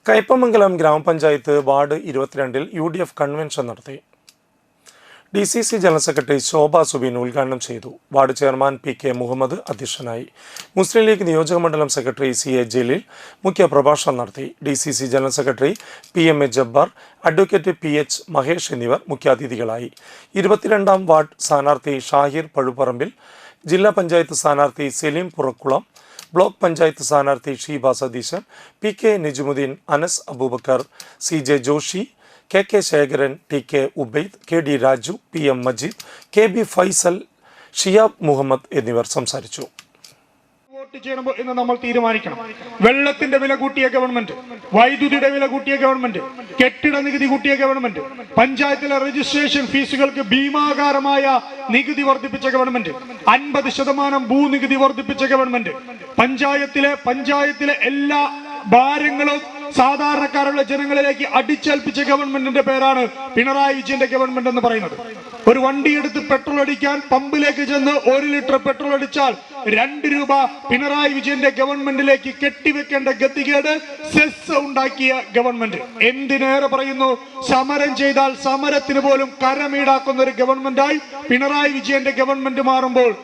കയ്പമംഗലം ഗ്രാമപഞ്ചായത്ത് ward 22-ൽ UDF convention നടത്തി. DCC general secretary ശോഭ സുബീൻ ഉദ്ഘാടനം ചെയ്തു. വാർഡ് ചെയർമാൻ PK മുഹമ്മദ് അധ്യക്ഷനായി. മുസ്ലിം ലീഗ് നിയോജകമണ്ഡലം സെക്രട്ടറി CA ജലീൽ മുഖ്യപ്രഭാഷണം നടത്തി. DCC general secretary PMA Jabbar, advocate PH Mahesh എന്നിവർ മുഖ്യാതിഥികളായി. 22-ാം വാർഡ് സ്ഥാനാർത്ഥി ഷാഹിർ പഴുപ്പറമ്പിൽ, ജില്ലാ പഞ്ചായത്ത് സ്ഥാനാർത്ഥി സലീം പുറക്കുളം, ബ്ലോക്ക് പഞ്ചായത്ത് സ്ഥാനാർത്ഥി Sheeba Satheesan, PK നിജുമുദ്ദീൻ, Anas Abubakar, CJ Joshi, KK Sekharan, TK Ubaid, KD Raju, PM Majeed, KB Faisal, Shiyab Muhammad എന്നിവർ സംസാരിച്ചു. വോട്ട് ചെയ്യണം എന്ന് നമ്മൾ തീരുമാനിക്കണം. വെള്ളത്തിന്റെ വില കൂട്ടിയ ഗവൺമെന്റ്, വൈദ്യുതിയുടെ വില കൂട്ടിയ ഗവൺമെന്റ്, കെട്ടിട നികുതി കൂട്ടിയ ഗവൺമെന്റ്, പഞ്ചായത്തിലെ രജിസ്ട്രേഷൻ ഫീസുകൾക്ക് ഭീമാകാരമായ നികുതി വർദ്ധിപ്പിച്ച ഗവൺമെന്റ്, 50% ഭൂനികുതി വർദ്ധിപ്പിച്ച ഗവൺമെന്റ്, പഞ്ചായത്തിലെ എല്ലാ ഭാരങ്ങളും സാധാരണക്കാരുള്ള ജനങ്ങളിലേക്ക് അടിച്ചേൽപ്പിച്ച ഗവൺമെന്റിന്റെ പേരാണ് പിണറായി വിജയന്റെ ഗവൺമെന്റ് എന്ന് പറയുന്നത്. ഒരു വണ്ടിയെടുത്ത് പെട്രോൾ അടിക്കാൻ പമ്പിലേക്ക് ചെന്ന് 1 ലിറ്റർ പെട്രോൾ അടിച്ചാൽ 2 രൂപ പിണറായി വിജയന്റെ ഗവൺമെന്റിലേക്ക് കെട്ടിവെക്കേണ്ട ഗതികേട് സെസ് ഉണ്ടാക്കിയ ഗവൺമെന്റ്. എന്തിനേറെ പറയുന്നു, സമരം ചെയ്താൽ സമരത്തിന് പോലും കരമീടാക്കുന്ന ഒരു ഗവൺമെന്റായി പിണറായി വിജയന്റെ ഗവൺമെന്റ് മാറുമ്പോൾ